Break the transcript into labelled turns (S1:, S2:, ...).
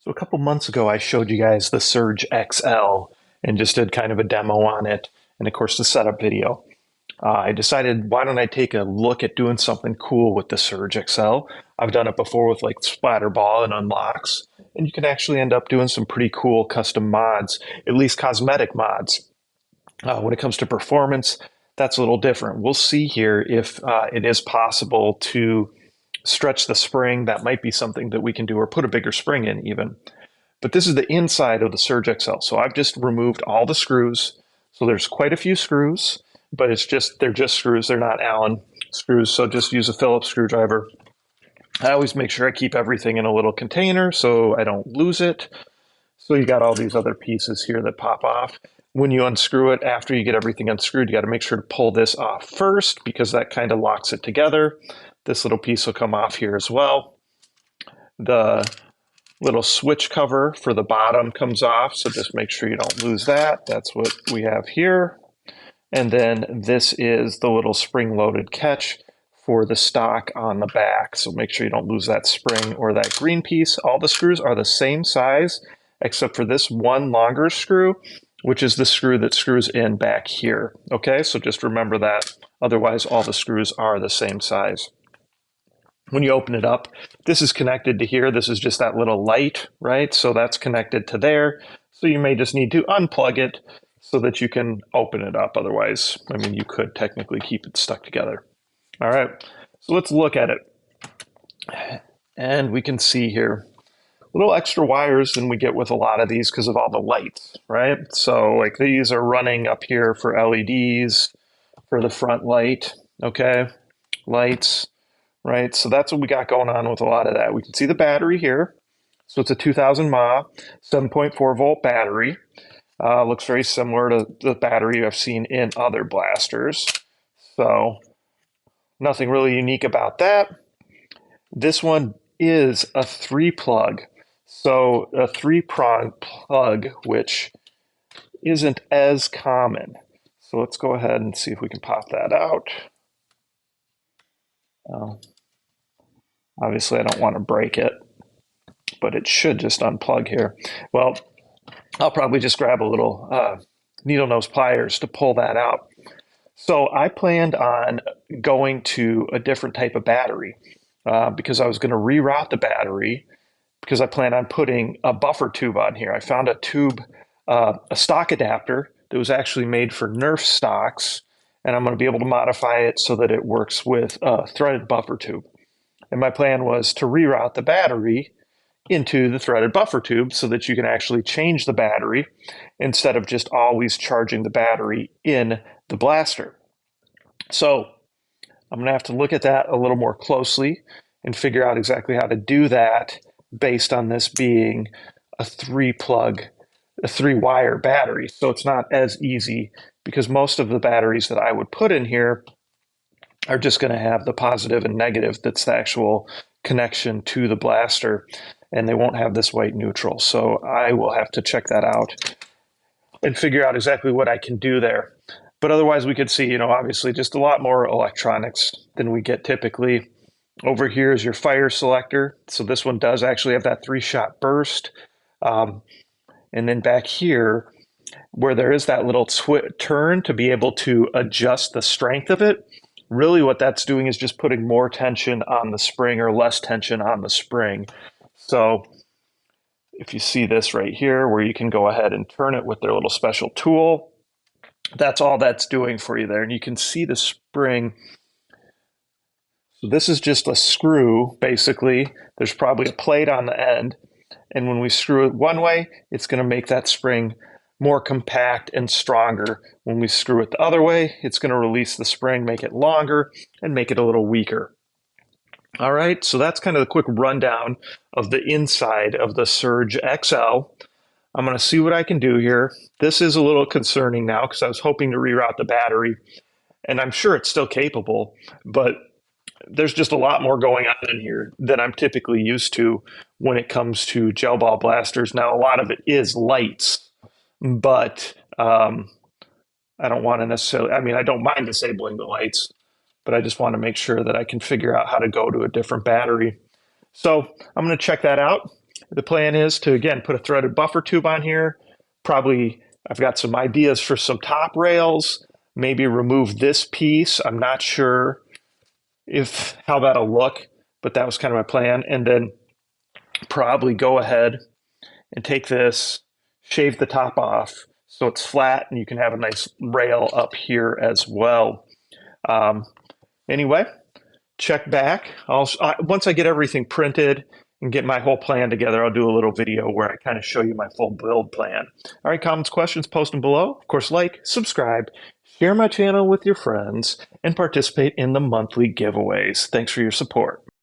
S1: So a couple months ago, I showed you guys the Surge XL and just did kind of a demo on it, and of course the setup video. I decided, why don't I take a look at doing something cool with the Surge XL? I've done it before with like Splatrball and unlocks, and you can actually end up doing some pretty cool custom mods, at least cosmetic mods. When it comes to performance, that's a little different. We'll see here if it is possible to stretch the spring. That might be something that we can do, or put a bigger spring in even. But this is the inside of the Surge XL. So I've just removed all the screws. So there's quite a few screws, but they're just screws. They're not Allen screws. So just use a Phillips screwdriver. I always make sure I keep everything in a little container so I don't lose it. So you got all these other pieces here that pop off. When you unscrew it, after you get everything unscrewed, you got to make sure to pull this off first because that kind of locks it together. This little piece will come off here as well. The little switch cover for the bottom comes off, so just make sure you don't lose that. That's what we have here. And then this is the little spring-loaded catch for the stock on the back. So make sure you don't lose that spring or that green piece. All the screws are the same size, except for this one longer screw, which is the screw that screws in back here. Okay, so just remember that. Otherwise, all the screws are the same size. When you open it up, this is connected to here. This is just that little light, right? So that's connected to there. So you may just need to unplug it so that you can open it up. Otherwise, I mean, you could technically keep it stuck together. All right, so let's look at it. And we can see here a little extra wires than we get with a lot of these because of all the lights, right? So like these are running up here for LEDs, for the front light, okay? Lights. Right, so that's what we got going on with a lot of that. We can see the battery here. So it's a 2000 mAh, 7.4 volt battery. Looks very similar to the battery I've seen in other blasters. So nothing really unique about that. This one is a 3-plug. So a 3-prong plug, which isn't as common. So let's go ahead and see if we can pop that out. Obviously, I don't want to break it, but it should just unplug here. Well, I'll probably just grab a little needle nose pliers to pull that out. So I planned on going to a different type of battery because I was going to reroute the battery because I plan on putting a buffer tube on here. I found a tube, a stock adapter that was actually made for Nerf stocks, and I'm going to be able to modify it so that it works with a threaded buffer tube. And my plan was to reroute the battery into the threaded buffer tube so that you can actually change the battery instead of just always charging the battery in the blaster. So I'm going to have to look at that a little more closely and figure out exactly how to do that based on this being a 3-wire battery. So it's not as easy because most of the batteries that I would put in here are just going to have the positive and negative. That's the actual connection to the blaster, and they won't have this white neutral. So I will have to check that out and figure out exactly what I can do there. But otherwise, we could see, obviously just a lot more electronics than we get typically. Over here is your fire selector. So this one does actually have that 3-shot burst. And then back here, where there is that little turn to be able to adjust the strength of it, really what that's doing is just putting more tension on the spring or less tension on the spring. So if you see this right here where you can go ahead and turn it with their little special tool, that's all that's doing for you there. And you can see the spring. So this is just a screw, basically. There's probably a plate on the end. And when we screw it one way, it's going to make that spring more compact and stronger. When we screw it the other way, it's going to release the spring, make it longer, and make it a little weaker. All right, so that's kind of the quick rundown of the inside of the Surge XL. I'm going to see what I can do here. This is a little concerning now because I was hoping to reroute the battery, and I'm sure it's still capable, but there's just a lot more going on in here than I'm typically used to when it comes to gel ball blasters. Now, a lot of it is lights, but I don't want to necessarily, I don't mind disabling the lights, but I just want to make sure that I can figure out how to go to a different battery. So I'm going to check that out the plan is to, again, put a threaded buffer tube on here. Probably, I've got some ideas for some top rails, maybe remove this piece. I'm not sure how that'll look, but that was kind of my plan. And then probably go ahead and take this, shave the top off so it's flat and you can have a nice rail up here as well. Anyway, check back. Once I get everything printed and get my whole plan together, I'll do a little video where I kind of show you my full build plan. All right, comments, questions, post them below. Of course, like, subscribe, share my channel with your friends, and participate in the monthly giveaways. Thanks for your support.